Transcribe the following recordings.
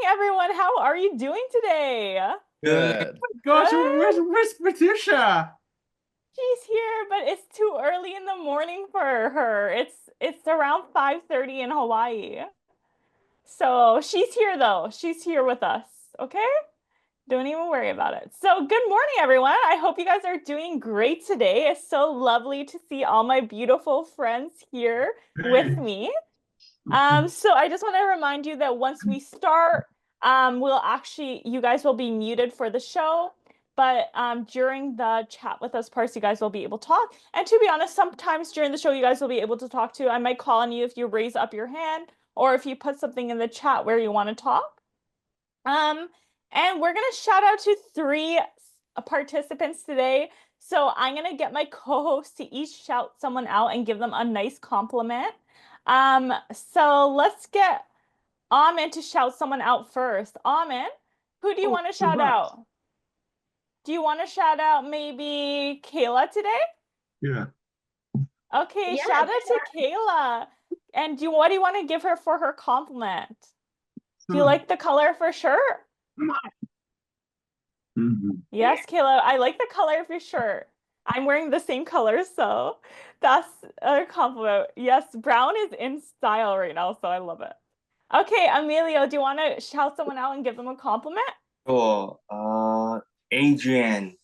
everyone. How are you doing today? Good. Gosh, Good. where's Patricia? She's here, but it's too early in the morning for her. It's around 5:30 in Hawaii. So she's here though. She's here with us. Okay? Don't even worry about it. So good morning, everyone. I hope you guys are doing great today. It's so lovely to see all my beautiful friends here with Hey. me. So I just want to remind you that once we start, you guys will be muted for the show, but during the chat with us parts, you guys will be able to talk. And to be honest, sometimes during the show, you guys will be able to talk too. I might call on you if you raise up your hand or if you put something in the chat where you want to talk. And we're gonna shout out to 3 participants today. So I'm gonna get my co-hosts to each shout someone out and give them a nice compliment. So let's get Aman to shout someone out first. Aman, who do you want to shout out? Do you want to shout out maybe Kayla today? Yeah. Okay, Yeah, shout out to Kayla. And what do you want to give her for her compliment? Do you like the color of her shirt? Yes, Kayla, I like the color of your shirt. I'm wearing the same color, so that's a compliment. Yes, brown is in style right now, so I love it. Okay, Emilio, do you want to shout someone out and give them a compliment? Sure. Adrian.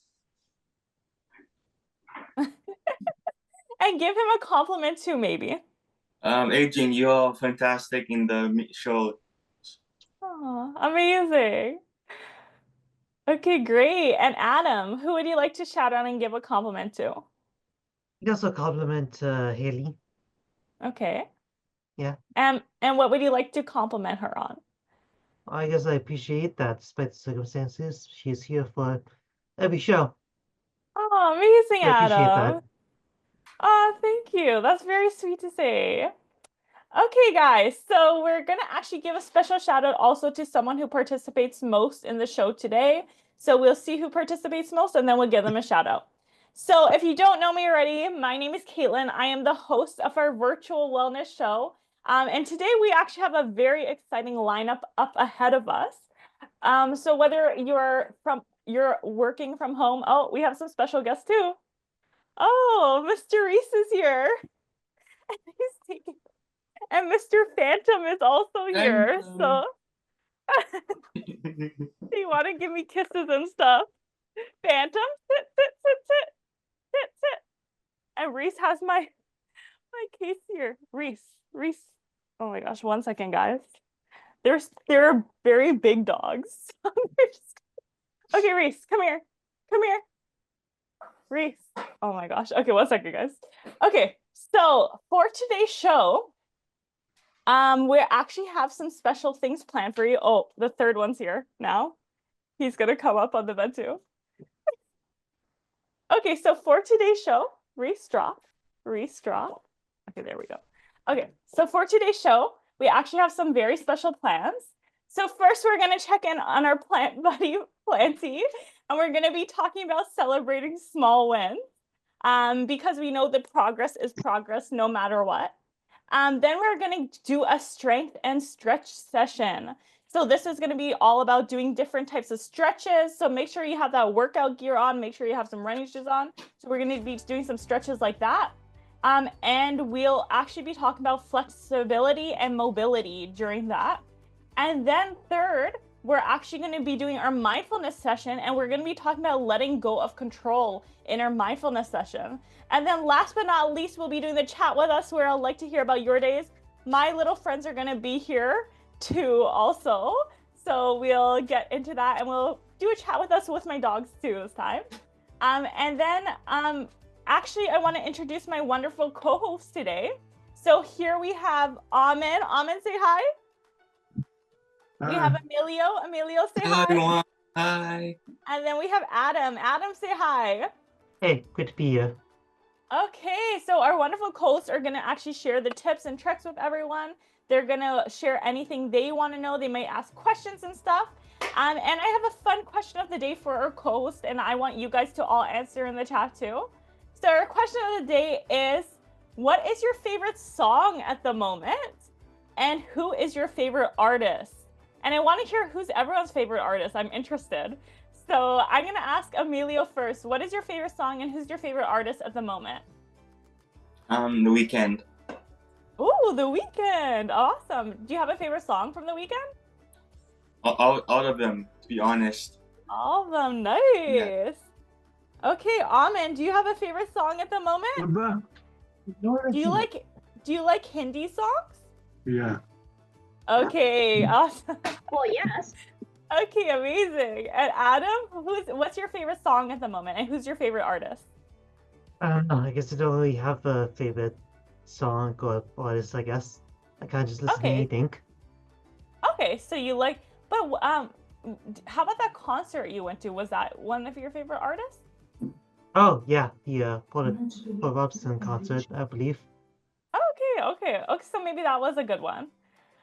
And give him a compliment too, maybe. Adrian, you're fantastic in the show. Oh, amazing. Okay, great. And Adam, who would you like to shout out and give a compliment to? I guess I'll compliment Haley. Okay. Yeah. And what would you like to compliment her on? I guess I appreciate that despite the circumstances. She's here for every show. Oh, amazing, I appreciate Adam. that. Oh, thank you. That's very sweet to say. Okay, guys, so we're going to actually give a special shout out also to someone who participates most in the show today. So we'll see who participates most and then we'll give them a shout out. So if you don't know me already, my name is Kaitlyn. I am the host of our virtual wellness show. And today we actually have a very exciting lineup up ahead of us. So whether you're working from home, oh, we have some special guests too. Oh, Mr. Reese is here. He's taking And Mr. Phantom is also here. So you want to give me kisses and stuff? Phantom, sit, sit, sit, sit, sit, sit. And Reese has my case here. Reese. Oh my gosh, 1 second, guys. They're very big dogs. Okay, Reese, come here. Come here. Reese. Oh my gosh. Okay, 1 second, guys. Okay, so for today's show, we actually have some special things planned for you. Oh, the third one's here now. He's gonna come up on the bed too. Okay, so for today's show, Reese drop. Okay, there we go. Okay, so for today's show, we actually have some very special plans. So first, we're gonna check in on our plant buddy, Planty, and we're gonna be talking about celebrating small wins, because we know that progress is progress no matter what. Then we're going to do a strength and stretch session. So this is going to be all about doing different types of stretches. So make sure you have that workout gear on. Make sure you have some running shoes on. So we're going to be doing some stretches like that. And we'll actually be talking about flexibility and mobility during that. And then third, we're actually going to be doing our mindfulness session, and we're going to be talking about letting go of control in our mindfulness session. And then last but not least, we'll be doing the chat with us, where I'd like to hear about your days. My little friends are going to be here too also. So we'll get into that, and we'll do a chat with us with my dogs too this time. And then actually, I want to introduce my wonderful co-host today. So here we have Aman. Aman, say hi. We have Emilio. Emilio, say Hello, hi. everyone. Hi. And then we have Adam. Adam, say hi. Hey, good to be here. Okay, so our wonderful hosts are going to actually share the tips and tricks with everyone. They're going to share anything they want to know. They might ask questions and stuff. And I have a fun question of the day for our co-host, and I want you guys to all answer in the chat too. So our question of the day is, what is your favorite song at the moment? And who is your favorite artist? And I want to hear who's everyone's favorite artist. I'm interested. So I'm going to ask Emilio first. What is your favorite song and who's your favorite artist at the moment? The Weekend. Ooh, The Weeknd. Awesome. Do you have a favorite song from The Weeknd? All of them, to be honest. All of them. Nice. Yeah. Okay, Aman, do you have a favorite song at the moment? Do you like Hindi songs? Yeah. Okay, awesome. Well, yes. Okay, amazing. And Adam, what's your favorite song at the moment, and who's your favorite artist? I don't know. I guess I don't really have a favorite song or artist, I guess. I kind of just listen to Okay. anything. Okay, so you like, but how about that concert you went to? Was that one of your favorite artists? Oh, yeah, the Paul Robson concert, I believe. Okay. So maybe that was a good one.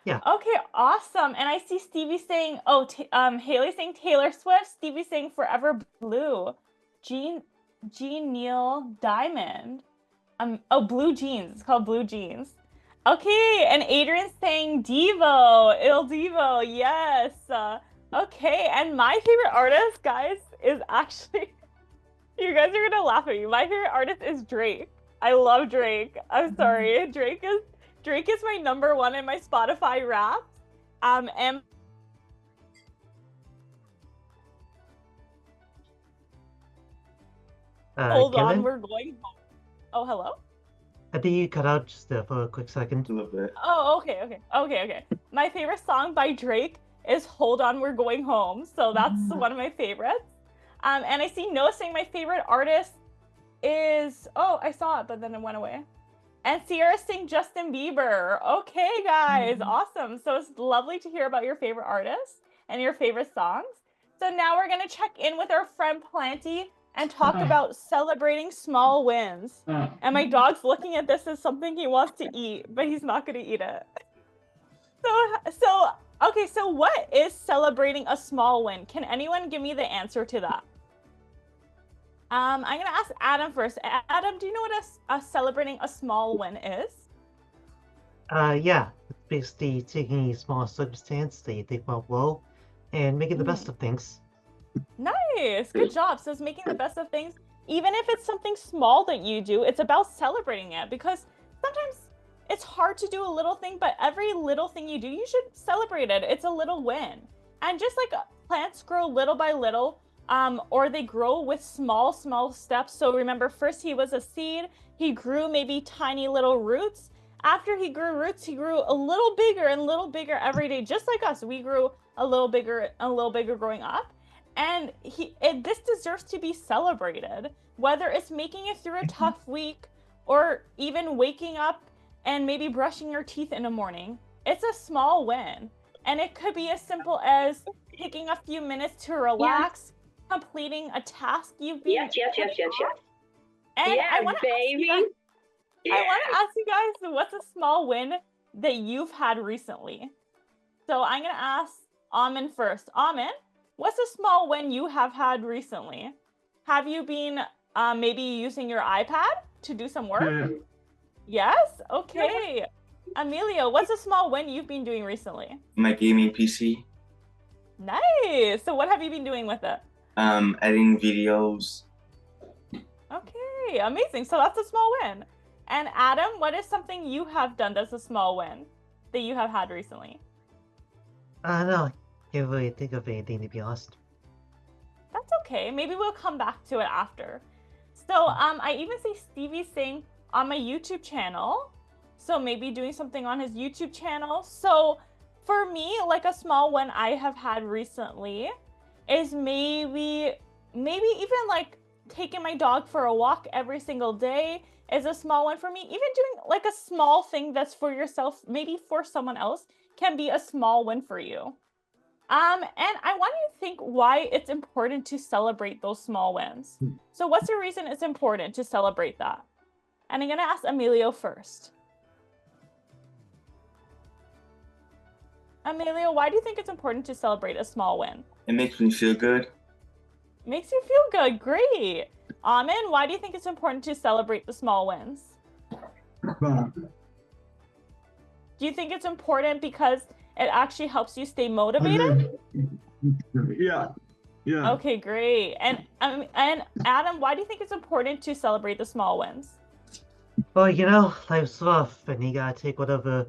Yeah. Okay, awesome. And I see Stevie saying, Haley saying Taylor Swift, Stevie saying Forever Blue, Jean Neal Diamond. Blue Jeans. It's called Blue Jeans. Okay, and Adrian's saying Devo, Il Devo, yes. Okay, and my favorite artist, guys, is actually, you guys are gonna laugh at me. My favorite artist is Drake. I love Drake. I'm sorry. Drake is my number one in my Spotify Wrapped. And hold on, Kevin, we're going home. Oh, hello? I think you cut out just there for a quick second. A little bit. Oh, okay. My favorite song by Drake is Hold On, We're Going Home. So that's one of my favorites. And I see Noah saying my favorite artist is, I saw it, but then it went away. And Sierra saying Justin Bieber. Okay, guys, awesome. So it's lovely to hear about your favorite artists and your favorite songs. So now we're gonna check in with our friend Planty and talk about celebrating small wins. And my dog's looking at this as something he wants to eat, but he's not gonna eat it. So what is celebrating a small win? Can anyone give me the answer to that? I'm gonna ask Adam first. Adam, do you know what a celebrating a small win is? Yeah, it's basically taking a small circumstance that you think went well and making the best of things. Nice, good job. So it's making the best of things. Even if it's something small that you do, it's about celebrating it, because sometimes it's hard to do a little thing, but every little thing you do, you should celebrate it. It's a little win. And just like plants grow little by little, or they grow with small steps. So remember, first he was a seed, he grew maybe tiny little roots. After he grew roots, he grew a little bigger and little bigger every day, just like us. We grew a little bigger growing up. And this deserves to be celebrated, whether it's making it through a tough week or even waking up and maybe brushing your teeth in the morning. It's a small win. And it could be as simple as taking a few minutes to relax, completing a task you've been Yes. And Yeah, I want to baby. ask you guys, what's a small win that you've had recently? So I'm going to ask Aman first. Aman, what's a small win you have had recently? Have you been maybe using your iPad to do some work? Yeah. Yes? Okay. Emilio, what's a small win you've been doing recently? My gaming PC. Nice. So what have you been doing with it? Editing videos. Okay, amazing. So that's a small win. And Adam, what is something you have done that's a small win that you have had recently? No, can't really think of anything, to be honest. That's okay. Maybe we'll come back to it after. So I even see Stevie saying on my YouTube channel. So maybe doing something on his YouTube channel. So for me, like a small one I have had recently is maybe even like taking my dog for a walk every single day is a small one for me. Even doing like a small thing that's for yourself, maybe for someone else, can be a small win for you. And I want you to think why it's important to celebrate those small wins. So what's the reason it's important to celebrate that? And I'm gonna ask Emilio first. Emilio, why do you think it's important to celebrate a small win? It makes me feel good. Makes you feel good. Great. Aman, why do you think it's important to celebrate the small wins? But Do you think it's important because it actually helps you stay And motivated? then, yeah, yeah. Okay, great. And Adam, why do you think it's important to celebrate the small wins? Well, you know, life's rough, and you gotta take whatever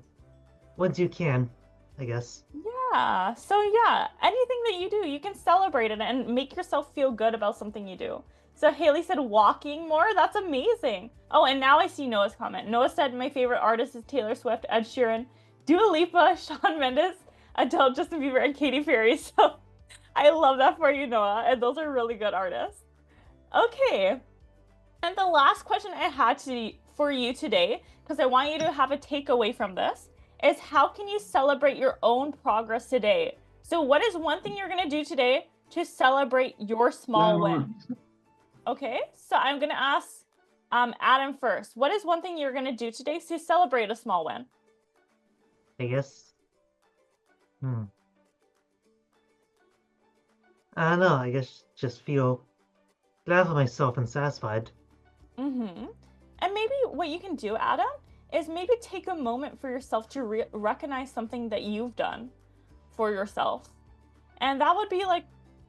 wins you can, I guess. Yeah. So yeah, anything that you do, you can celebrate it and make yourself feel good about something you do. So Haley said walking more. That's amazing. Oh, and now I see Noah's comment. Noah said my favorite artist is Taylor Swift, Ed Sheeran, Dua Lipa, Shawn Mendes, Adele, Justin Bieber, and Katy Perry. So I love that for you, Noah. And those are really good artists. Okay. And the last question I had for you today, because I want you to have a takeaway from this, is how can you celebrate your own progress today? So what is one thing you're going to do today to celebrate your small win? Okay, so I'm going to ask Adam first. What is one thing you're going to do today to celebrate a small win? I guess. I don't know, I guess just feel glad for myself and satisfied. Mm-hmm. And maybe what you can do, Adam, is maybe take a moment for yourself to recognize something that you've done for yourself. And that would be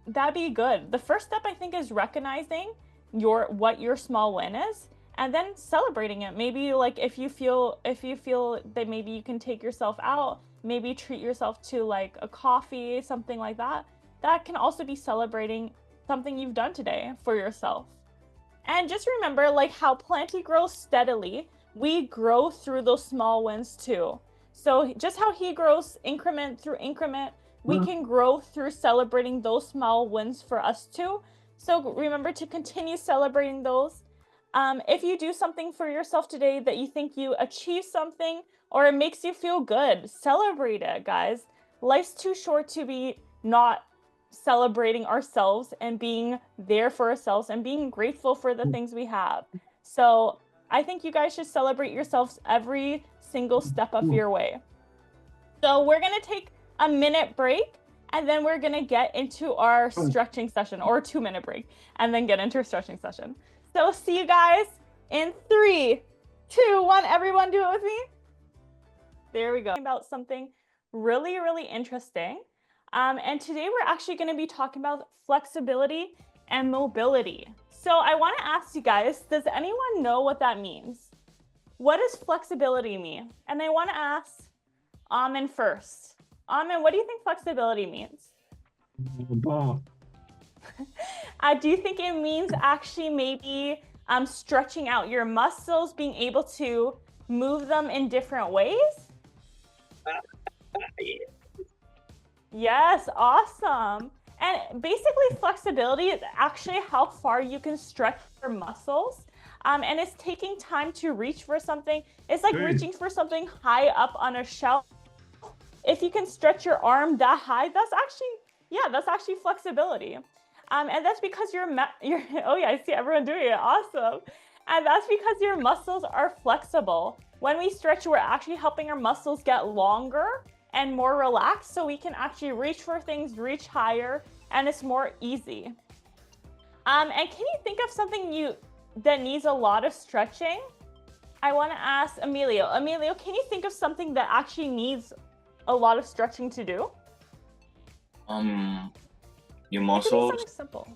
that'd be good. The first step, I think, is recognizing what your small win is and then celebrating it. Maybe like if you feel that maybe you can take yourself out, maybe treat yourself to like a coffee, something like that. That can also be celebrating something you've done today for yourself. And just remember, like how Planty grows steadily, we grow through those small wins too. So just how he grows increment through increment, we can grow through celebrating those small wins for us too. So remember to continue celebrating those. If you do something for yourself today that you think you achieved something or it makes you feel good, celebrate it, guys. Life's too short to be not celebrating ourselves and being there for ourselves and being grateful for the things we have. So I think you guys should celebrate yourselves every single step of your way. So we're going to take a minute break and then we're going to get into our stretching session, or a 2-minute break and then get into a stretching session. So see you guys in 3, 2, 1. Everyone do it with me. There we go. About something really, really interesting. And today we're actually going to be talking about flexibility and mobility. So I want to ask you guys, does anyone know what that means? What does flexibility mean? And I want to ask Aman first. Aman, what do you think flexibility means? Ball. Do you think it means actually maybe stretching out your muscles, being able to move them in different ways? Yes, awesome. And basically flexibility is actually how far you can stretch your muscles. And it's taking time to reach for something. It's like reaching for something high up on a shelf. If you can stretch your arm that high, that's actually flexibility. And that's because oh yeah, I see everyone doing it. Awesome. And that's because your muscles are flexible. When we stretch, we're actually helping our muscles get longer and more relaxed, so we can actually reach for things, reach higher, and it's more easy. And can you think of something that needs a lot of stretching? I want to ask Emilio. Emilio, can you think of something that actually needs a lot of stretching to do? Your muscles. Something simple.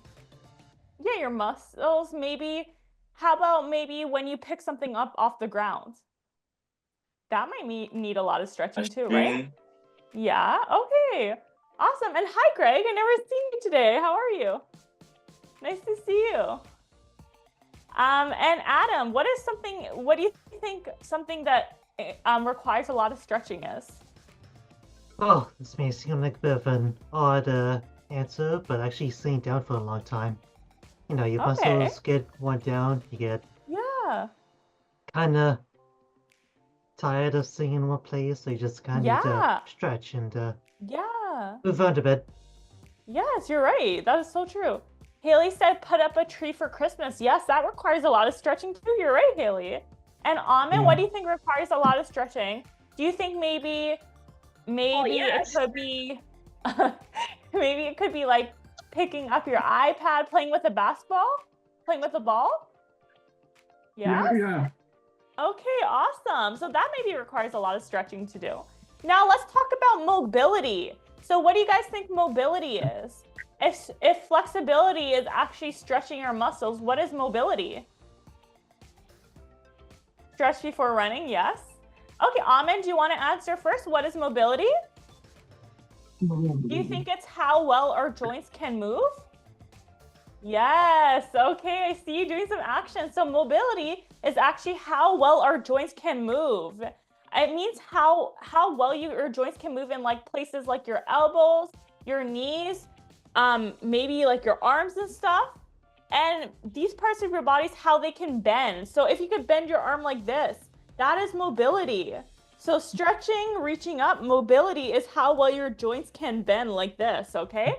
Yeah, your muscles. Maybe. How about maybe when you pick something up off the ground? That might need a lot of stretching too, right? Yeah, okay. Awesome. And hi, Greg. I never seen you today. How are you? Nice to see you. And Adam, what do you think something that requires a lot of stretching is? Oh, this may seem like a bit of an odd answer, but actually sitting down for a long time. You know, your muscles get worn down, you get kind of tired of sitting in one place, so you just kind of need to stretch and move around a bit. Yes, you're right. That is so true. Haley said put up a tree for Christmas. Yes, that requires a lot of stretching too. You're right, Haley. And Aman, what do you think requires a lot of stretching? Do you think maybe it could be maybe it could be like picking up your iPad, playing with a basketball, playing with a ball? Yeah. Yeah. Okay, awesome. So that maybe requires a lot of stretching to do. Now let's talk about mobility. So what do you guys think mobility is? If flexibility is actually stretching your muscles, what is mobility? Stretch before running, yes. Okay, Aman, do you want to answer first? What is mobility? Do you think it's how well our joints can move? Yes, okay, I see you doing some action. So mobility is actually how well our joints can move. It means how well your joints can move in like places like your elbows, your knees, maybe like your arms and stuff. And these parts of your bodies, how they can bend. So if you could bend your arm like this, that is mobility. So stretching, reaching up, mobility is how well your joints can bend like this, okay?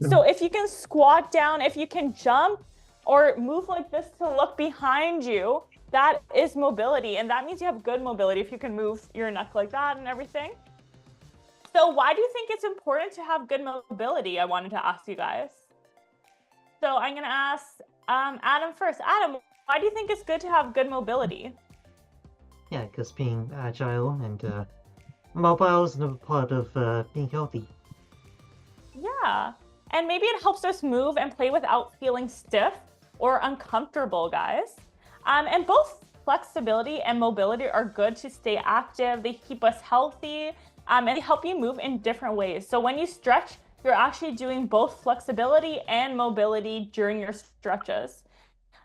So if you can squat down, if you can jump or move like this to look behind you, that is mobility. And that means you have good mobility if you can move your neck like that and everything. So why do you think it's important to have good mobility? I wanted to ask you guys. So I'm going to ask Adam first. Adam, why do you think it's good to have good mobility? Yeah, because being agile and mobile is another part of being healthy. Yeah. And maybe it helps us move and play without feeling stiff or uncomfortable, guys. And both flexibility and mobility are good to stay active. They keep us healthy, and they help you move in different ways. So when you stretch, you're actually doing both flexibility and mobility during your stretches.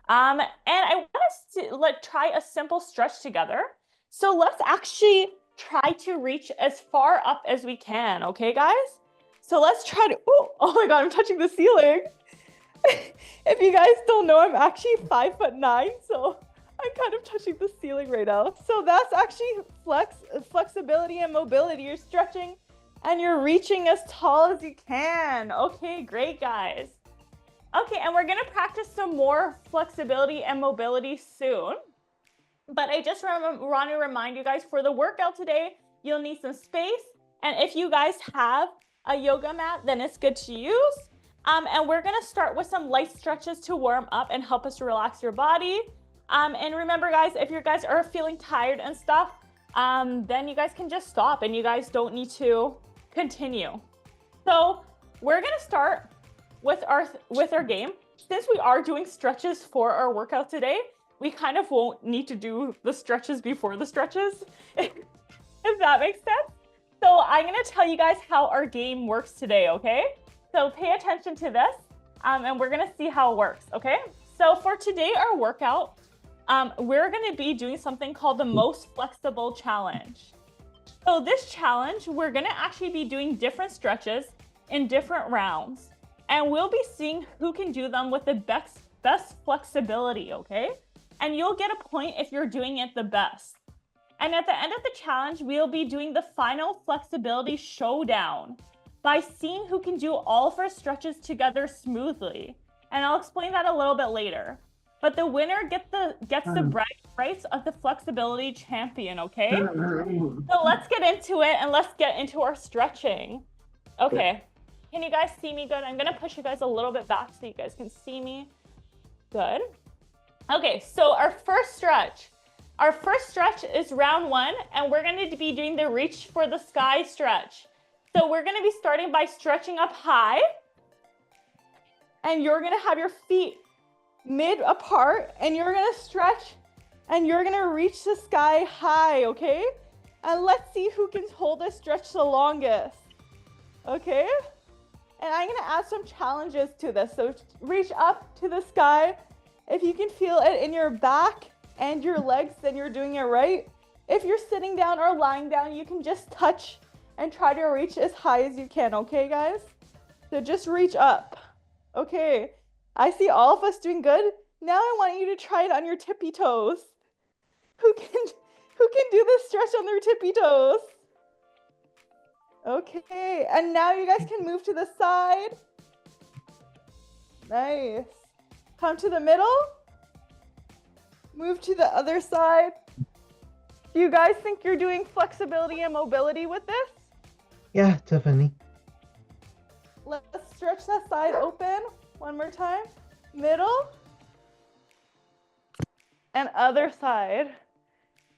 And I want us to try a simple stretch together. So let's actually try to reach as far up as we can, okay, guys? So let's try to, oh my God, I'm touching the ceiling. If you guys don't know, I'm actually 5'9", so I'm kind of touching the ceiling right now. So that's actually flexibility and mobility. You're stretching and you're reaching as tall as you can. Okay, great, guys. Okay, and we're gonna practice some more flexibility and mobility soon. But I just want to remind you guys, for the workout today, you'll need some space. And if you guys have a yoga mat, then it's good to use. And we're gonna start with some light stretches to warm up and help us relax your body. And remember, guys, if you guys are feeling tired and stuff, then you guys can just stop and you guys don't need to continue. So we're gonna start with our game. Since we are doing stretches for our workout today, we kind of won't need to do the stretches before the stretches, if that makes sense. So I'm gonna tell you guys how our game works today, okay? So pay attention to this, and we're gonna see how it works, okay? So for today, our workout, we're gonna be doing something called the most flexible challenge. So this challenge, we're gonna actually be doing different stretches in different rounds, and we'll be seeing who can do them with the best flexibility, okay? And you'll get a point if you're doing it the best. And at the end of the challenge, we'll be doing the final flexibility showdown by seeing who can do all of our stretches together smoothly. And I'll explain that a little bit later. But the winner gets the bragging rights of the flexibility champion, okay? So let's get into it and let's get into our stretching. Okay, can you guys see me good? I'm gonna push you guys a little bit back so you guys can see me. Good. Okay, so our first stretch is round 1, and we're going to be doing the reach for the sky stretch. So we're going to be starting by stretching up high, and you're going to have your feet mid apart, and you're going to stretch, and you're going to reach the sky high, okay? And let's see who can hold this stretch the longest, okay? And I'm going to add some challenges to this. So reach up to the sky. If you can feel it in your back and your legs, then you're doing it right. If you're sitting down or lying down, you can just touch and try to reach as high as you can, okay, guys? So just reach up. Okay, I see all of us doing good. Now I want you to try it on your tippy toes. Who can do this stretch on their tippy toes? Okay, and now you guys can move to the side. Nice. Come to the middle. Move to the other side. Do you guys think you're doing flexibility and mobility with this? Yeah, definitely. Let's stretch that side open one more time. Middle. And other side.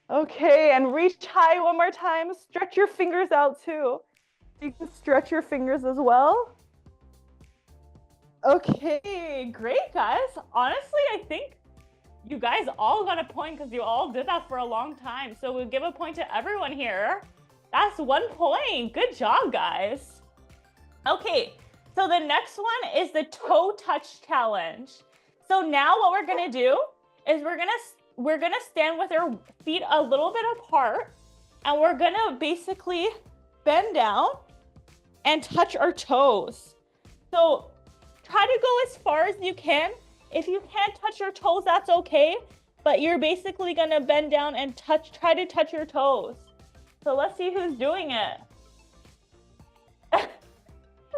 Okay, and reach high one more time. Stretch your fingers out too. You can stretch your fingers as well. Okay, great, guys. Honestly, I think you guys all got a point because you all did that for a long time. So we'll give a point to everyone here. That's 1 point. Good job, guys. Okay, so the next one is the toe touch challenge. So now what we're gonna do is we're gonna stand with our feet a little bit apart, and we're gonna basically bend down and touch our toes. So try to go as far as you can. If you can't touch your toes, that's okay, but you're basically gonna bend down and try to touch your toes. So let's see who's doing it. I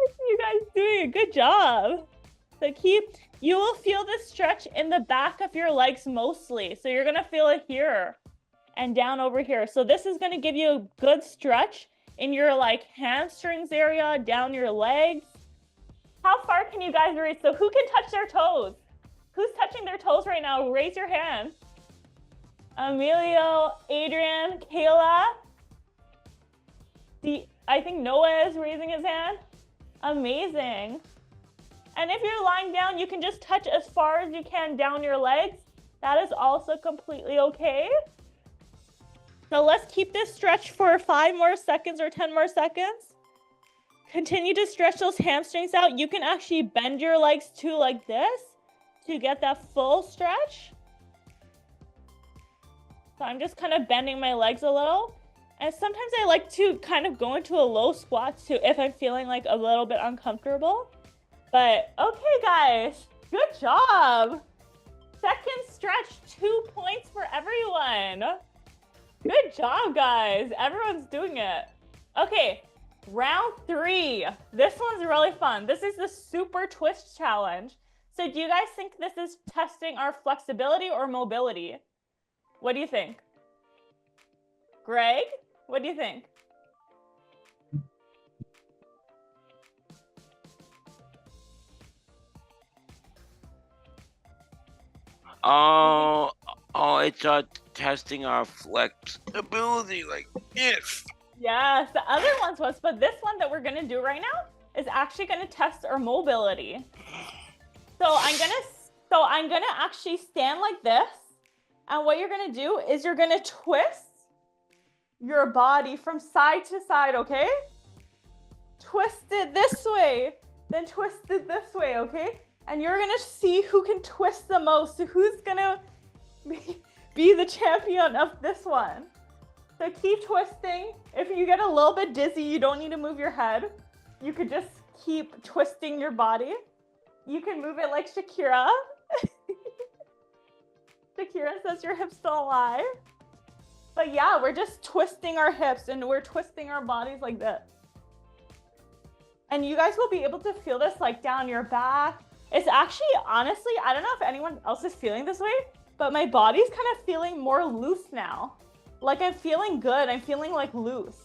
see you guys doing it. Good job. So you will feel the stretch in the back of your legs mostly. So you're gonna feel it here and down over here. So this is gonna give you a good stretch in your like hamstrings area, down your legs. How far can you guys reach? So who can touch their toes? Who's touching their toes right now? Raise your hand. Emilio, Adrian, Kayla. I think Noah is raising his hand. Amazing. And if you're lying down, you can just touch as far as you can down your legs. That is also completely okay. So let's keep this stretch for 5 more seconds or 10 more seconds. Continue to stretch those hamstrings out. You can actually bend your legs too like this to get that full stretch. So I'm just kind of bending my legs a little. And sometimes I like to kind of go into a low squat too if I'm feeling like a little bit uncomfortable. But okay, guys, good job. Second stretch, 2 points for everyone. Good job, guys. Everyone's doing it. Okay, round 3. This one's really fun. This is the super twist challenge. So do you guys think this is testing our flexibility or mobility? What do you think? Greg, what do you think? It's testing our flexibility, like if. Yes, the other ones was, but this one that we're gonna do right now is actually gonna test our mobility. So I'm gonna actually stand like this, and what you're gonna do is you're gonna twist your body from side to side, okay? Twist it this way, then twist it this way, okay? And you're gonna see who can twist the most. So who's gonna be the champion of this one? So keep twisting. If you get a little bit dizzy, you don't need to move your head. You could just keep twisting your body. You can move it like Shakira. Shakira says your hips don't lie. But yeah, we're just twisting our hips and we're twisting our bodies like this. And you guys will be able to feel this like down your back. It's actually, honestly, I don't know if anyone else is feeling this way, but my body's kind of feeling more loose now. Like I'm feeling good. I'm feeling like loose.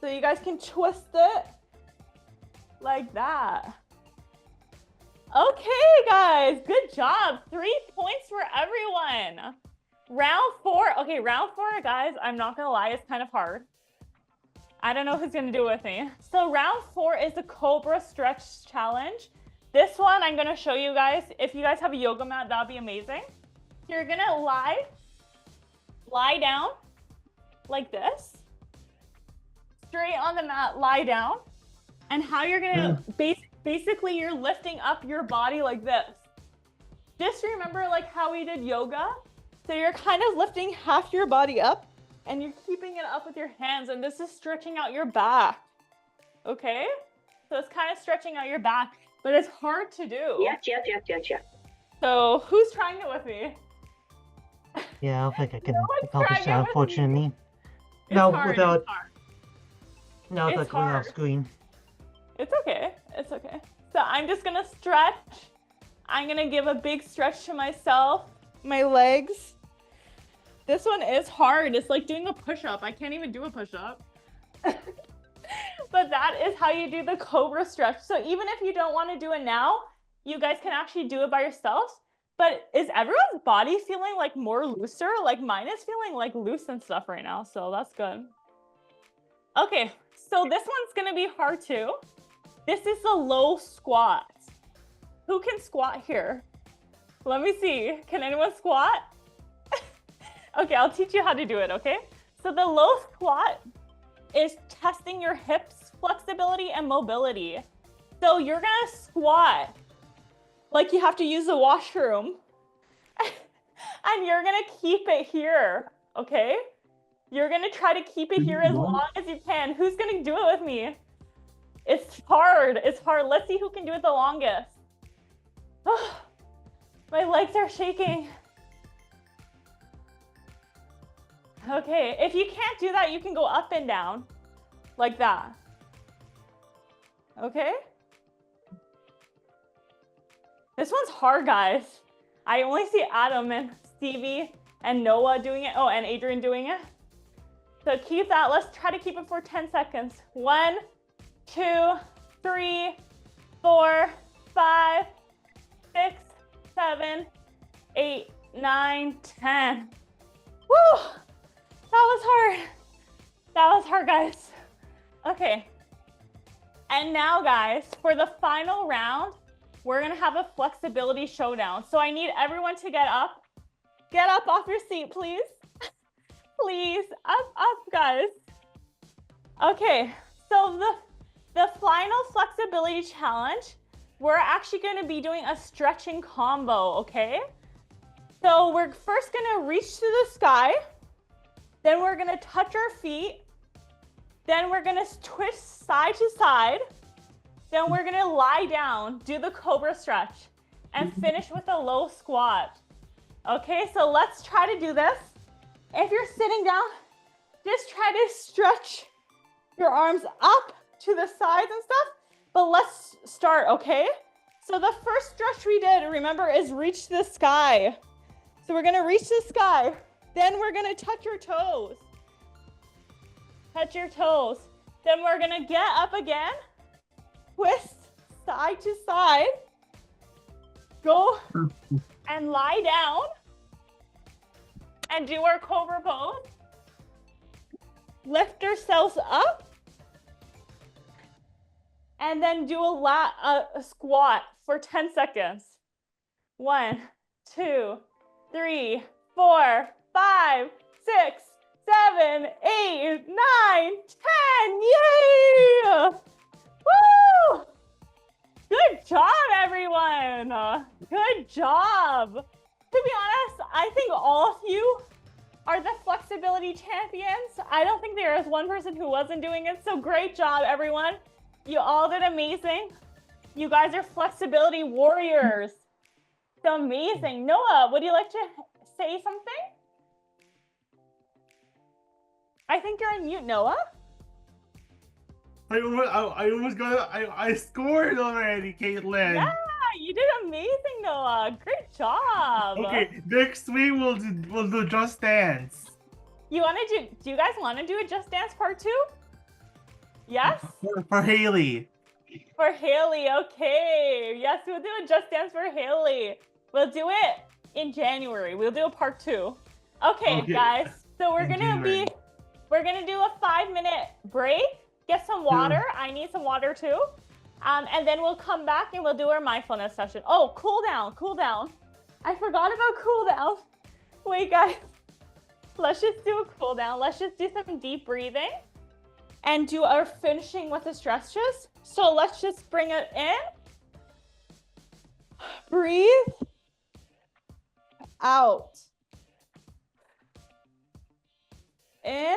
So you guys can twist it like that. Okay, guys, good job. 3 points for everyone. Round 4. Okay, round 4, guys, I'm not gonna lie, it's kind of hard. I don't know who's gonna do it with me. So round 4 is the Cobra Stretch Challenge. This one I'm gonna show you guys. If you guys have a yoga mat, that'd be amazing. You're gonna lie down like this. Straight on the mat, lie down. And how you're gonna, basically you're lifting up your body like this. Just remember like how we did yoga. So you're kind of lifting half your body up and you're keeping it up with your hands, and this is stretching out your back. Okay? So it's kind of stretching out your back, but it's hard to do. Yeah. So who's trying it with me? Yeah, I don't think I can No one's accomplish trying that, it with me. unfortunately. It's No, hard, without it's hard. no, It's without going off hard. screen. It's okay. It's okay. So I'm just gonna stretch. I'm gonna give a big stretch to myself, my legs. This one is hard. It's like doing a push-up. I can't even do a push-up. But that is how you do the Cobra stretch. So even if you don't want to do it now, you guys can actually do it by yourselves. But is everyone's body feeling like more looser? Like mine is feeling like loose and stuff right now, so that's good. Okay, so this one's gonna be hard too. This is the low squat. Who can squat here? Let me see. Can anyone squat? Okay, I'll teach you how to do it, okay? So the low squat is testing your hips flexibility and mobility. So you're gonna squat like you have to use the washroom. And you're gonna keep it here, okay? You're gonna try to keep it here as long as you can. Who's gonna do it with me? It's hard, it's hard. Let's see who can do it the longest. My legs are shaking. Okay, if you can't do that, you can go up and down like that. Okay? This one's hard, guys. I only see Adam and Stevie and Noah doing it. Oh, and Adrian doing it. So keep that. Let's try to keep it for 10 seconds. 1, 2, 3, 4, 5, 6, 7, 8, 9, 10. Woo! That was hard. That was hard, guys. Okay. And now, guys, for the final round, we're gonna have a flexibility showdown. So I need everyone to get up. Get up off your seat, please. Please, up, guys. Okay, so the final flexibility challenge, we're actually gonna be doing a stretching combo, okay? So we're first gonna reach to the sky, then we're gonna touch our feet, then we're gonna twist side to side, then we're gonna lie down, do the cobra stretch, and finish with a low squat. Okay, so let's try to do this. If you're sitting down, just try to stretch your arms up to the sides and stuff, but let's start, okay? So the first stretch we did, remember, is reach to the sky. So we're gonna reach the sky, then we're gonna touch your toes. Touch your toes. Then we're gonna get up again, twist side to side, go and lie down, and do our cobra pose. Lift ourselves up, and then do a squat for 10 seconds. 1, 2, 3, 4, 5, 6, 7, 8, 9, 10. Yay! Woo! Good job, everyone. Good job. To be honest, I think all of you are the flexibility champions. I don't think there is one person who wasn't doing it. So great job, everyone. You all did amazing. You guys are flexibility warriors. So amazing. Noah, would you like to say something? I think you're on mute, Noah. I scored already, Kaitlyn. Yeah, you did amazing, Noah. Great job. Okay, next week we'll do Just Dance. Do you guys want to do a Just Dance part 2? Yes? For Haley. For Haley, okay. Yes, we'll do a Just Dance for Haley. We'll do it in January. We'll do a part 2. Okay, guys. So we're gonna do a 5-minute break. Get some water. I need some water too. And then we'll come back and we'll do our mindfulness session. Oh, cool down. I forgot about cool down. Wait, guys. Let's just do a cool down. Let's just do some deep breathing and do our finishing with the stretches. So let's just bring it in. Breathe. Out. In.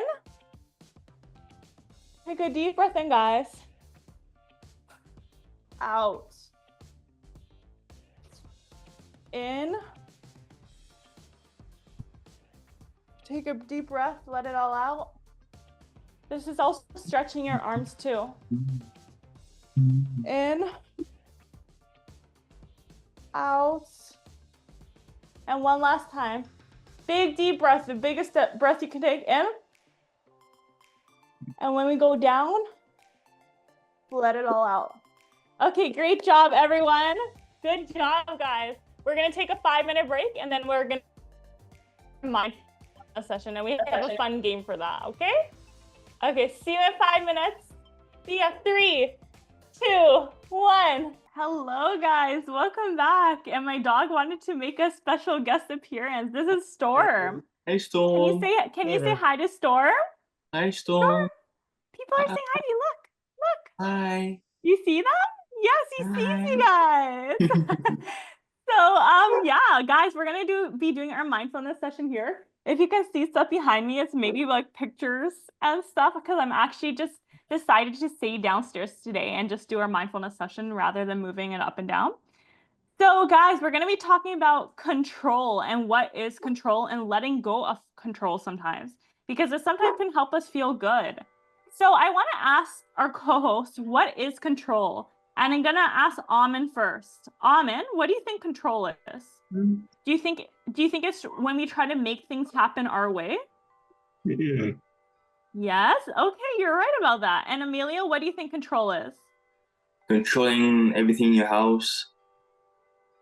Take a deep breath in, guys. Out. In. Take a deep breath, let it all out. This is also stretching your arms too. In. Out. And one last time. Big deep breath, the biggest breath you can take in. And when we go down, let it all out. Okay, great job, everyone. Good job, guys. We're gonna take a 5-minute break and then we're gonna mind a session and we have a fun game for that, okay? Okay, see you in 5 minutes. See ya, 3, 2, 1. Hello guys, welcome back. And my dog wanted to make a special guest appearance. This is Storm. Hey, Storm. Can Hey you say there. hi to Storm? Hi, Storm. People are saying hi to you. Look. Hi. You see them? Yes, he sees you guys. So yeah, guys, we're gonna be doing our mindfulness session here. If you can see stuff behind me, it's maybe like pictures and stuff because I'm actually just decided to stay downstairs today and just do our mindfulness session rather than moving it up and down. So guys, we're gonna be talking about control and what is control and letting go of control sometimes because it sometimes can help us feel good. So I want to ask our co-host, what is control? And I'm gonna ask Aman first. Aman, what do you think control is? Do you think it's when we try to make things happen our way? Yeah. Yes. Okay, you're right about that. And Emilio, what do you think control is? Controlling everything in your house.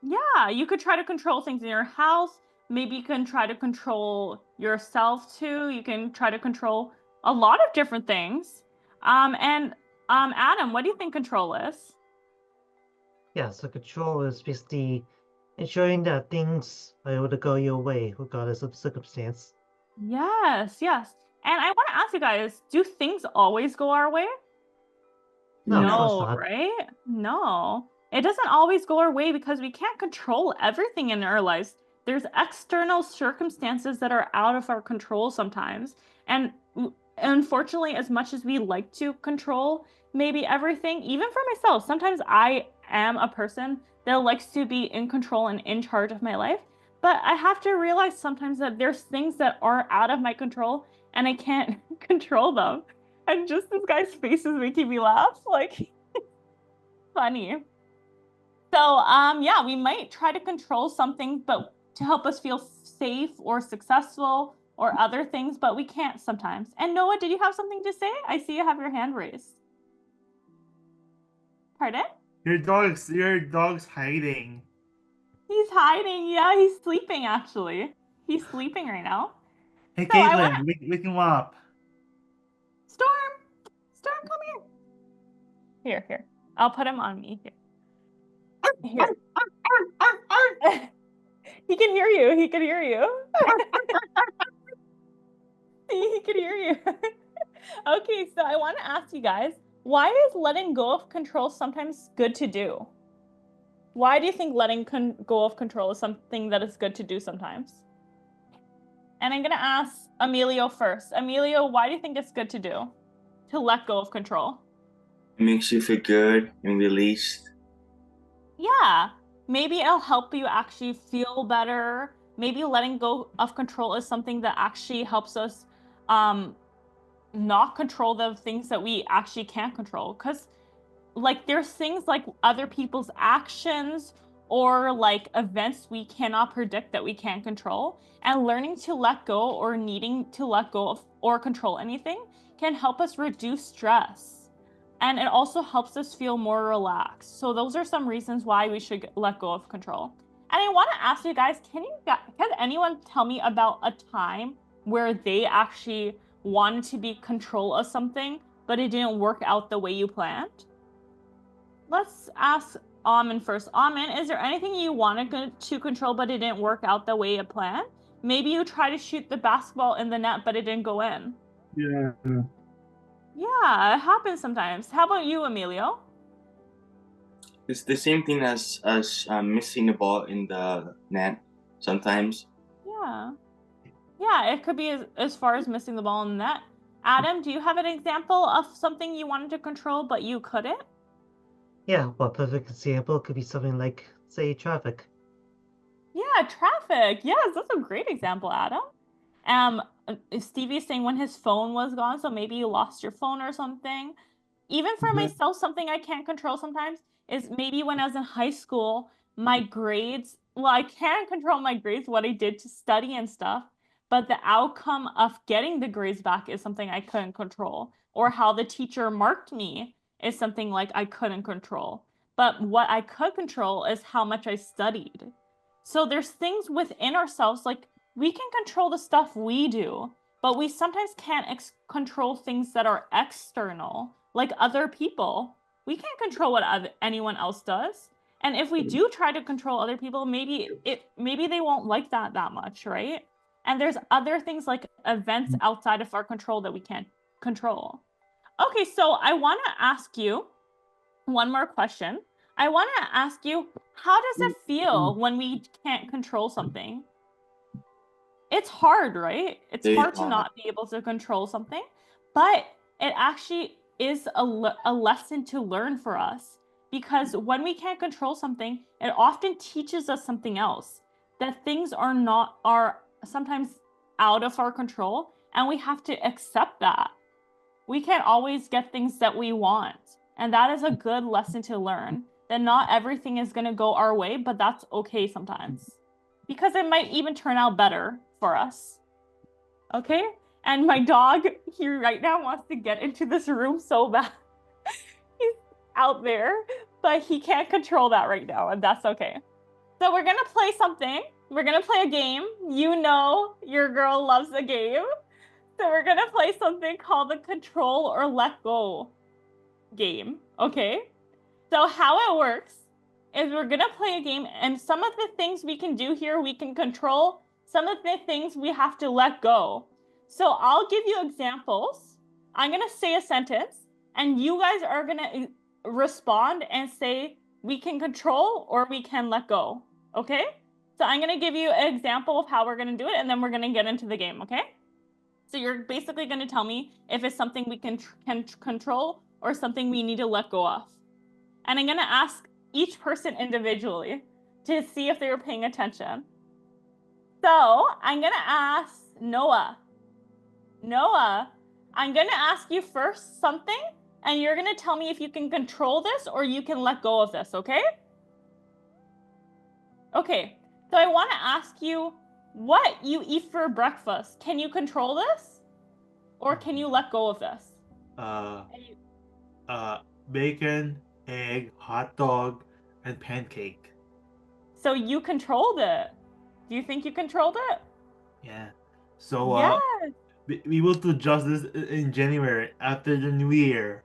Yeah, you could try to control things in your house. Maybe you can try to control yourself too. You can try to control a lot of different things. Adam, what do you think control is? Yeah, so control is basically ensuring that things are able to go your way regardless of circumstance. Yes. And I want to ask you guys, do things always go our way? No, of course No, not. right? No. It doesn't always go our way because we can't control everything in our lives. There's external circumstances that are out of our control sometimes. And unfortunately, as much as we like to control maybe everything, even for myself, sometimes I am a person that likes to be in control and in charge of my life. But I have to realize sometimes that there's things that are out of my control and I can't control them. And just this guy's face is making me laugh. Like, funny. So, yeah, we might try to control something, but to help us feel safe or successful or other things, but we can't sometimes. And Noah, did you have something to say? I see you have your hand raised. Pardon? Your dog's hiding. He's hiding. Yeah, he's sleeping actually. He's sleeping right now. Hey, So I Kaitlyn, wake him up. Storm, come here. Here. I'll put him on me. Here. He can hear you. He can hear you. He can hear you. Okay, so I want to ask you guys, why is letting go of control sometimes good to do? Why do you think letting go of control is something that is good to do sometimes? And I'm going to ask Emilio first. Emilio, why do you think it's good to do? To let go of control? It makes you feel good and released. Yeah, maybe it'll help you actually feel better. Maybe letting go of control is something that actually helps us not control the things that we actually can't control. Because like there's things like other people's actions or like events we cannot predict that we can't control. And learning to let go or needing to let go of or control anything can help us reduce stress. And it also helps us feel more relaxed. So those are some reasons why we should let go of control. And I want to ask you guys, can anyone tell me about a time where they actually wanted to be control of something, but it didn't work out the way you planned? Let's ask Aman first. Aman, is there anything you wanted to control, but it didn't work out the way you planned? Maybe you tried to shoot the basketball in the net, but it didn't go in. Yeah. Yeah, it happens sometimes. How about you, Emilio? It's the same thing as missing the ball in the net sometimes. Yeah, it could be as far as missing the ball in the net. Adam, do you have an example of something you wanted to control but you couldn't? Yeah, well, a perfect example could be something like, say, traffic. Yeah, traffic. Yes, that's a great example, Adam. Stevie's saying when his phone was gone, so maybe you lost your phone or something. Even for myself, something I can't control sometimes is maybe when I was in high school, my grades, well, I can't control my grades, what I did to study and stuff, but the outcome of getting the grades back is something I couldn't control. Or how the teacher marked me is something like I couldn't control. But what I could control is how much I studied. So there's things within ourselves, like we can control the stuff we do, but we sometimes can't control things that are external, like other people. We can't control what anyone else does. And if we do try to control other people, maybe they won't like that much, right? And there's other things like events outside of our control that we can't control. Okay, so I want to ask you one more question. I want to ask you, how does it feel when we can't control something? It's hard, right? It's hard to not be able to control something, but it actually is a lesson to learn for us, because when we can't control something, it often teaches us something else, that things are sometimes out of our control, and we have to accept that. We can't always get things that we want, and that is a good lesson to learn, that not everything is going to go our way, but that's okay sometimes, because it might even turn out better for us. Okay? And my dog, he right now wants to get into this room so bad. He's out there, but he can't control that right now, and that's okay. So we're gonna play something. We're gonna play a game. You know your girl loves a game. So we're gonna play something called the control or let go game, okay? So how it works is we're gonna play a game, and some of the things we can do here, we can control. Some of the things we have to let go. So I'll give you examples. I'm gonna say a sentence, and you guys are gonna respond and say we can control or we can let go, okay? So I'm gonna give you an example of how we're gonna do it, and then we're gonna get into the game, okay? So you're basically gonna tell me if it's something we can control or something we need to let go of. And I'm gonna ask each person individually to see if they were paying attention. So I'm gonna ask Noah. Noah, I'm gonna ask you first something, and you're gonna tell me if you can control this or you can let go of this, okay? Okay, so I wanna ask you what you eat for breakfast. Can you control this? Or can you let go of this? Bacon, egg, hot dog, and pancake. So you controlled it. Do you think you controlled it? Yeah. So Yes. we will do just this in January after the new year.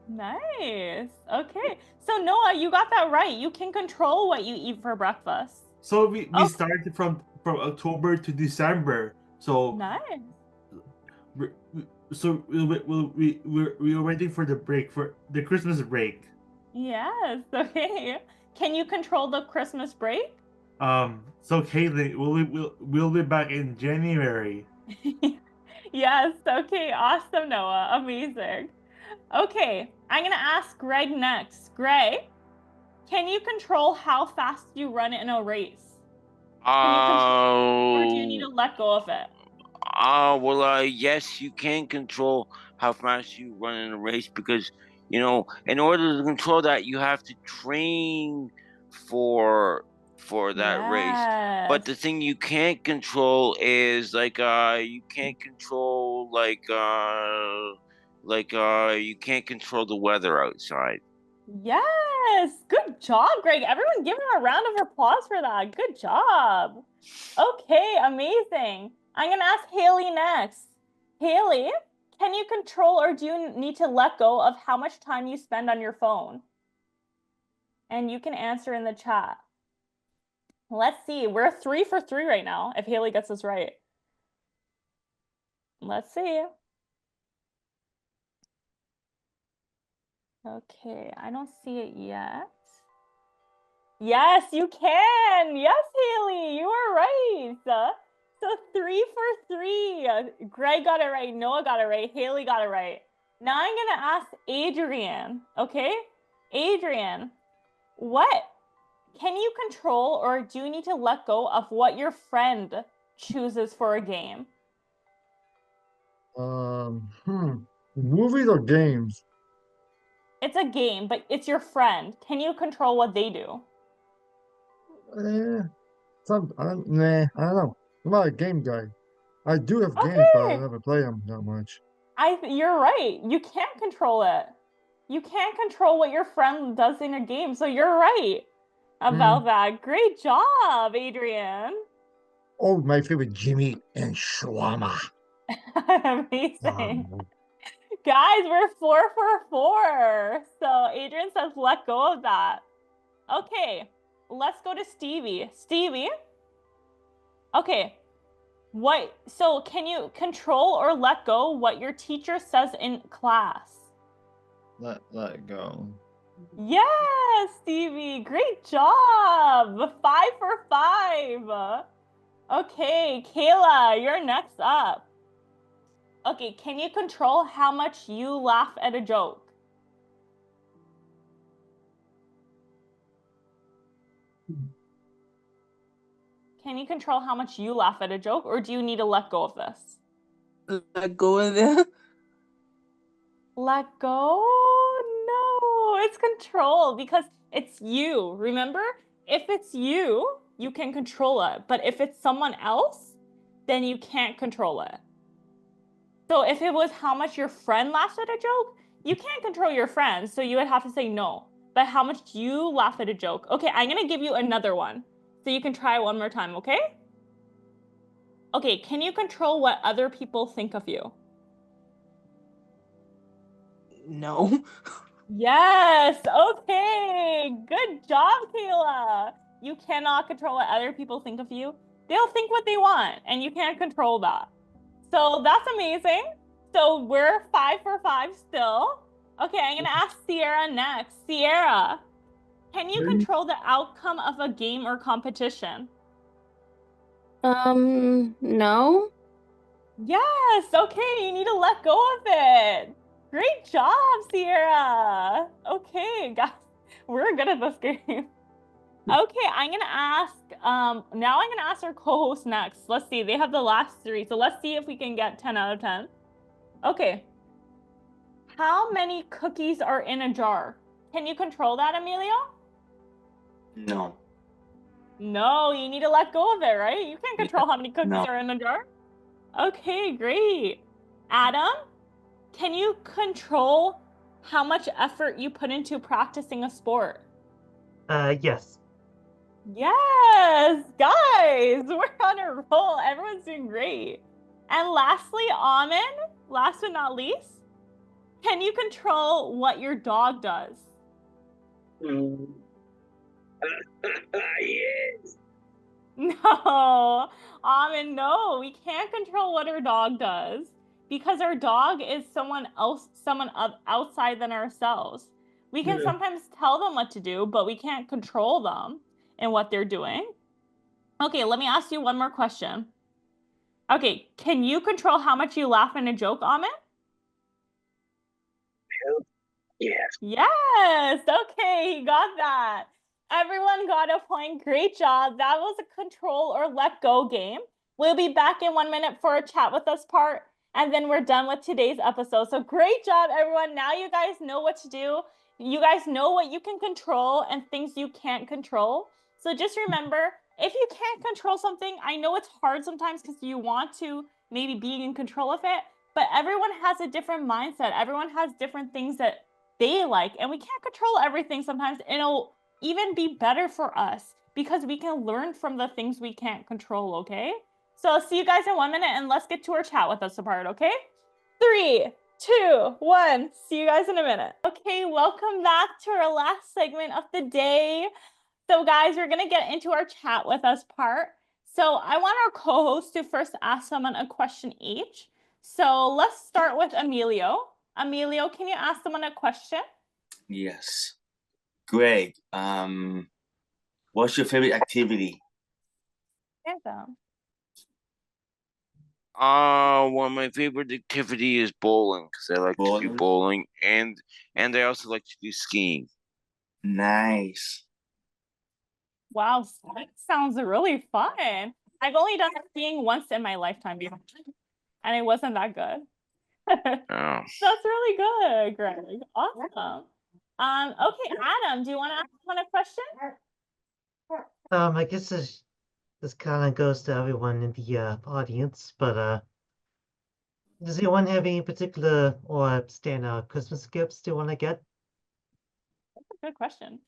Nice. Okay. So Noah, you got that right. You can control what you eat for breakfast. So we started from October to December. So nice. We're waiting for the break, for the Christmas break. Yes. Okay. Can you control the Christmas break? So Kaitlyn, we'll be back in January. Yes. Okay. Awesome, Noah. Amazing. Okay. I'm gonna ask Greg next. Greg, can you control how fast you run in a race? Can you control, or do you need to let go of it? Well, yes, you can control how fast you run in a race, because, you know, in order to control that, you have to train for that race. But the thing you can't control is you can't control you can't control the weather outside. Yes, good job, Greg. Everyone give him a round of applause for that. Good job. Okay, amazing. I'm gonna ask Haley next. Haley, can you control or do you need to let go of how much time you spend on your phone? And you can answer in the chat. Let's see, we're 3 for 3 right now, if Haley gets this right. Let's see. Okay, I don't see it yet. Yes, you can. Yes, Haley, you are right. So 3 for 3. Greg got it right. Noah got it right. Haley got it right. Now I'm gonna ask Adrian. Okay, Adrian, what can you control or do you need to let go of what your friend chooses for a game? Movies or games? It's a game, but it's your friend. Can you control what they do? I don't know. I'm not a game guy. I do have games, but I never play them that much. You're right. You can't control it. You can't control what your friend does in a game, so you're right. about that. Great job, Adrian. Oh, my favorite, Jimmy and shawarma. Amazing. Guys, we're 4 for 4. So Adrian says, let go of that. Okay, let's go to Stevie. Stevie? Okay, so can you control or let go what your teacher says in class? Let go. Yes, Stevie, great job. 5 for 5. Okay, Kayla, you're next up. Okay, can you control how much you laugh at a joke? Can you control how much you laugh at a joke, or do you need to let go of this? Let go of it. Let go? No, it's control because it's you. Remember, if it's you, you can control it. But if it's someone else, then you can't control it. So if it was how much your friend laughs at a joke, you can't control your friend. So you would have to say no. But how much you laugh at a joke? Okay, I'm going to give you another one. So you can try one more time, okay? Okay, can you control what other people think of you? No. Yes, okay. Good job, Kayla. You cannot control what other people think of you. They'll think what they want, and you can't control that. So that's amazing. So we're 5 for 5 still. Okay, I'm going to ask Sierra next. Sierra, can you control the outcome of a game or competition? No. Yes, okay, you need to let go of it. Great job, Sierra. Okay, guys, we're good at this game. Okay, I'm gonna ask, now I'm gonna ask our co-host next. Let's see, they have the last 3, so let's see if we can get 10 out of 10. Okay. How many cookies are in a jar? Can you control that, Emilio? No. No, you need to let go of it, right? You can't control how many cookies No. are in a jar. Okay, great. Adam, can you control how much effort you put into practicing a sport? Yes. Yes, guys, we're on a roll. Everyone's doing great. And lastly, Aman, last but not least, can you control what your dog does? Yes. No, Aman, no, we can't control what our dog does because our dog is someone outside than ourselves. We can sometimes tell them what to do, but we can't control them and what they're doing. Okay, let me ask you one more question. Okay, can you control how much you laugh in a joke, Aman? Yes. Yes, okay, he got that. Everyone got a point. Great job. That was a control or let go game. We'll be back in 1 minute for a chat with us part, and then we're done with today's episode. So great job, everyone. Now you guys know what to do. You guys know what you can control and things you can't control. So just remember, if you can't control something, I know it's hard sometimes because you want to maybe be in control of it, but everyone has a different mindset. Everyone has different things that they like, and we can't control everything sometimes, and it'll even be better for us because we can learn from the things we can't control, okay? So I'll see you guys in 1 minute, and let's get to our chat with us apart, okay? 3, 2, 1. See you guys in a minute. Okay, welcome back to our last segment of the day. So guys, we're gonna get into our chat with us part. So I want our co-hosts to first ask someone a question each. So let's start with Emilio. Emilio, can you ask someone a question? Yes. Greg, what's your favorite activity? Well, my favorite activity is bowling because I like to do Bowling? bowling, and I also like to do skiing. Nice. Wow, that sounds really fun. I've only done skiing once in my lifetime, and it wasn't that good. Oh. That's really good, Greg. Awesome. Okay, Adam, do you want to ask someone a question? I guess this kind of goes to everyone in the audience, but does anyone have any particular or standout Christmas gifts they want to get? That's a good question.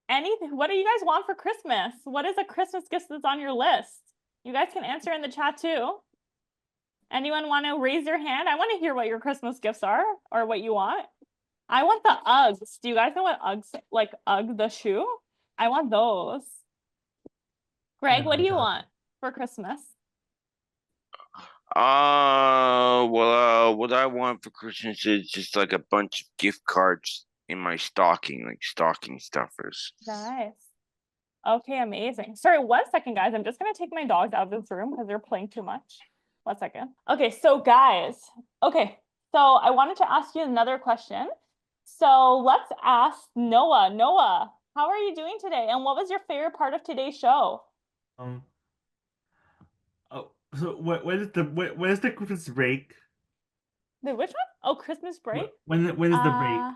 Anything. What do you guys want for Christmas? What is a Christmas gift that's on your list? You guys can answer in the chat too. Anyone want to raise your hand? I want to hear what your Christmas gifts are or what you want. I want the Uggs. Do you guys know what Uggs, like Ugg the shoe? I want those. Greg, what do you want for Christmas? What I want for Christmas is just like a bunch of gift cards in my stocking, like stocking stuffers. Nice. Okay, amazing. Sorry, 1 second, guys. I'm just gonna take my dogs out of this room because they're playing too much. 1 second. Okay, so guys, so I wanted to ask you another question. So let's ask Noah. Noah, how are you doing today? And what was your favorite part of today's show? So when is the Christmas break? The which one? Oh, Christmas break? When is the break?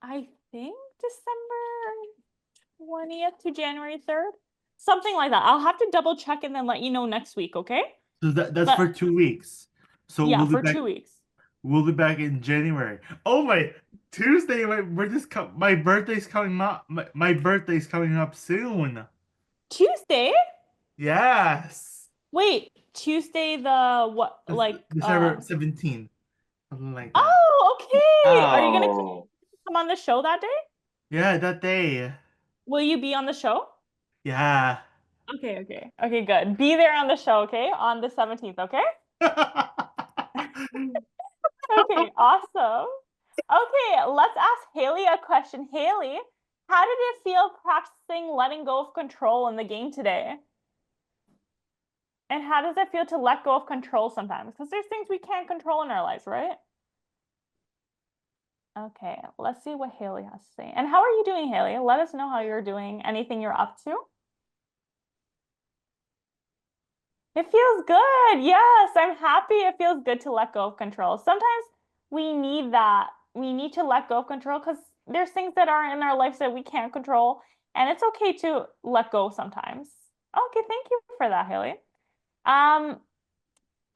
I think December 20th to January 3rd. Something like that. I'll have to double check and then let you know next week, okay? So that's for 2 weeks. So yeah, we'll for be back, 2 weeks. We'll be back in January. Oh my Tuesday, my birthday's coming up. My birthday's coming up soon. Tuesday? Yes. Wait, Tuesday the what? Like December 17th, something like that. Oh, okay. Oh. Are you gonna come on the show that day? Yeah, that day. Will you be on the show? Yeah. Okay, good. Be there on the show, okay? On the 17th, okay? Okay, awesome. Okay, let's ask Haley a question. Haley, how did it feel practicing letting go of control in the game today? And how does it feel to let go of control sometimes? Because there's things we can't control in our lives, right? Okay, let's see what Haley has to say. And how are you doing, Haley? Let us know how you're doing. Anything you're up to? It feels good. Yes, I'm happy. It feels good to let go of control. Sometimes we need that. We need to let go of control because there's things that are in our lives that we can't control. And it's okay to let go sometimes. Okay, thank you for that, Haley.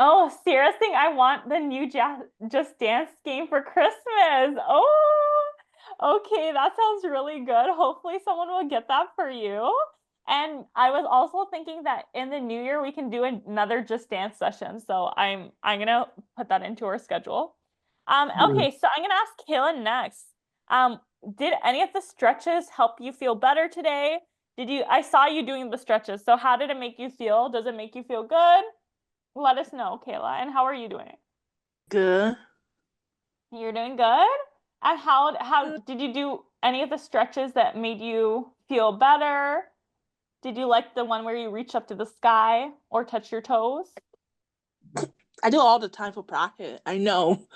Oh, Sierra's saying I want the new Just Dance game for Christmas. Oh, okay, that sounds really good. Hopefully someone will get that for you. And I was also thinking that in the new year we can do another Just Dance session. So I'm gonna put that into our schedule. Okay, so I'm gonna ask Kaitlyn next. Did any of the stretches help you feel better today? I saw you doing the stretches. So how did it make you feel? Does it make you feel good? Let us know, Kayla. And how are you doing? Good. You're doing good? And how did you do any of the stretches that made you feel better? Did you like the one where you reach up to the sky or touch your toes? I do all the time for practice. I know.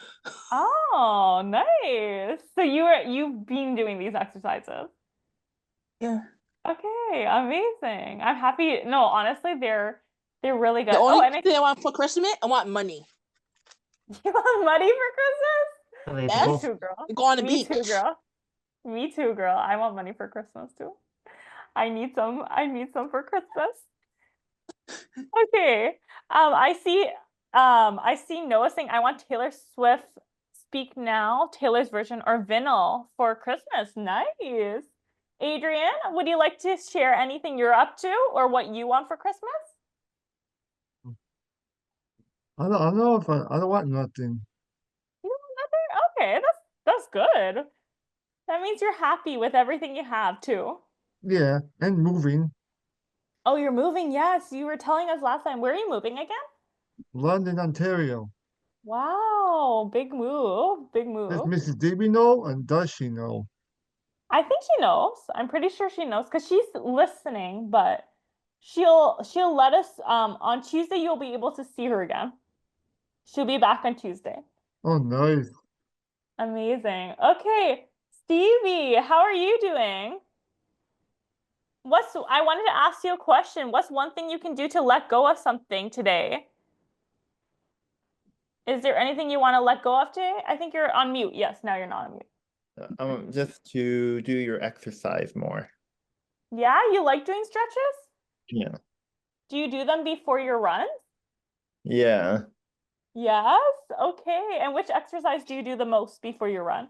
Oh, nice. So you've been doing these exercises? Yeah. Okay, amazing. I'm happy. No, honestly, they're really good. The only thing I want for Christmas, I want money. You want money for Christmas? Yes. Me too, girl. Go on the Me beach. too, girl. Me too, girl. I want money for Christmas too. I need some for Christmas. Okay. I see Noah saying I want Taylor Swift Speak Now, Taylor's version, or Vinyl for Christmas. Nice. Adrian, would you like to share anything you're up to or what you want for Christmas? I don't know if I don't want nothing. You don't want nothing? Okay, that's good. That means you're happy with everything you have too. Yeah, and moving. Oh, you're moving? Yes, you were telling us last time. Where are you moving again? London, Ontario. Wow, big move, big Does move. Mrs. Debbie know, and does she know? I think she knows. I'm pretty sure she knows because she's listening, but she'll let us on Tuesday you'll be able to see her again. She'll be back on Tuesday. Oh, nice. Amazing. Okay, Stevie, how are you doing? I wanted to ask you a question. What's one thing you can do to let go of something today? Is there anything you want to let go of today? I think you're on mute. Yes, now you're not on mute. Just to do your exercise more. Yeah, you like doing stretches? Yeah. Do you do them before your runs? Yeah. Yes. Okay. And which exercise do you do the most before your run?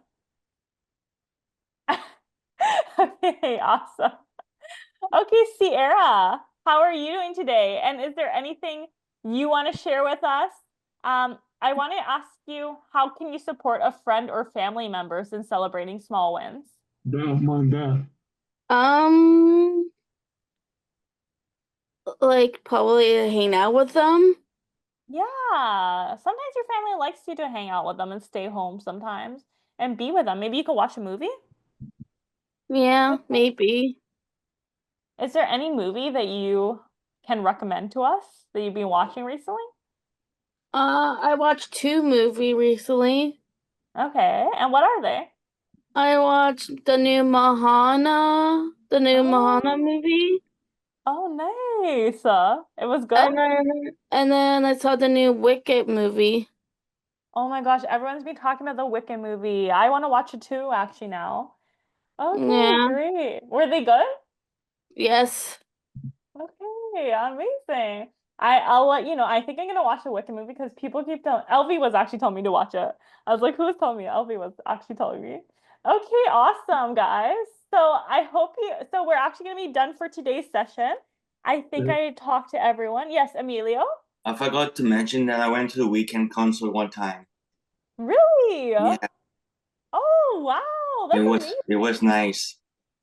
Okay, awesome. Okay, Sierra, how are you doing today? And is there anything you want to share with us? I want to ask you, how can you support a friend or family members in celebrating small wins? Like probably hang out with them. Yeah, sometimes your family likes you to hang out with them and stay home sometimes and be with them. Maybe you could watch a movie. Yeah, maybe. Is there any movie that you can recommend to us that you've been watching recently? I watched 2 movies recently. Okay, and what are they? I watched the new Mahana movie. Oh, nice. It was good? And then I saw the new Wicked movie. Oh my gosh, everyone's been talking about the Wicked movie. I want to watch it too, actually, now. Okay, Yeah. great. Were they good? Yes. Okay, amazing. I'll let you know. I think I'm gonna watch the Wicked movie because people keep telling. Elvie was actually telling me to watch it. I was like, who's telling me? Elvie was actually telling me. Okay, awesome, guys. So I hope you. So we're actually gonna be done for today's session. I think I talked to everyone. Yes, Emilio. I forgot to mention that I went to the weekend concert one time. Really? Yeah, Oh wow, that's amazing. it was nice.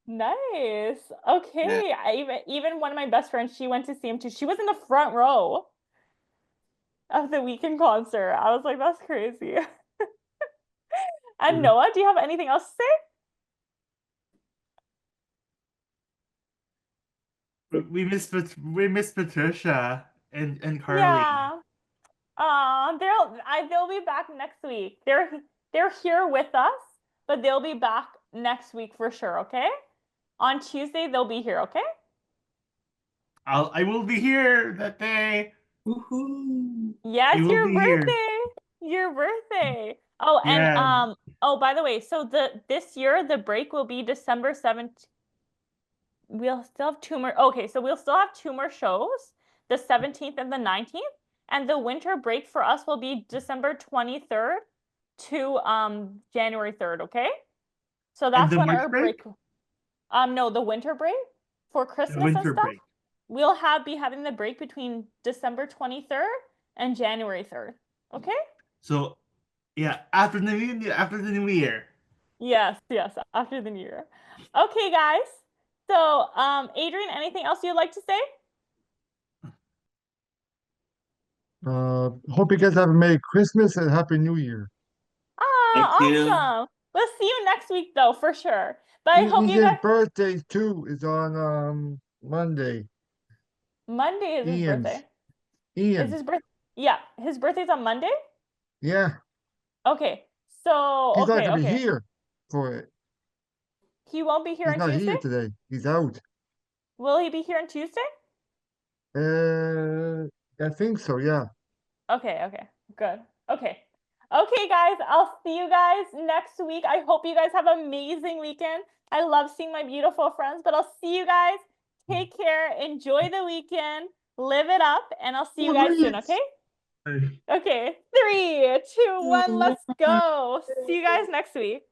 Nice. Okay. I even one of my best friends, she went to see him too. She was in the front row of the weekend concert. I was like, that's crazy. And Noah, do you have anything else to say? We miss Patricia and Carly. Yeah. They'll be back next week. They're here with us, but they'll be back next week for sure, okay? On Tuesday they'll be here, okay? I will be here that day. Woohoo! Yes, I will your be here. birthday. Your birthday. Oh, and Yeah. oh, by the way, so this year the break will be December 7th. We'll still have 2 more. Okay, so we'll still have 2 more shows, the 17th and the 19th. And the winter break for us will be December 23rd to January 3rd, okay? So And that's the when March our break? no, the winter break for The Christmas and winter stuff. break. We'll be having the break between December 23rd and January 3rd. Okay? So, yeah, after the new year. Yes, after the new year. Okay, guys. So, Adrian, anything else you'd like to say? Hope you guys have a Merry Christmas and Happy New Year. Ah, Thank you. awesome. We'll see you next week, though, for sure. But I hope you Ian's guys. birthday too is on Monday. Monday is his birthday. Is Ian. his birth? Yeah, his birthday's on Monday. Yeah, Okay. So he's not okay, gonna be okay. here for it. He won't be here He's on not Tuesday. here today. He's out. Will he be here on Tuesday? I think so. Yeah. Okay, good. Okay, guys, I'll see you guys next week. I hope you guys have an amazing weekend. I love seeing my beautiful friends, but I'll see you guys. Take care. Enjoy the weekend. Live it up, and I'll see you guys soon, okay? Okay, 3, 2, 1, let's go. See you guys next week.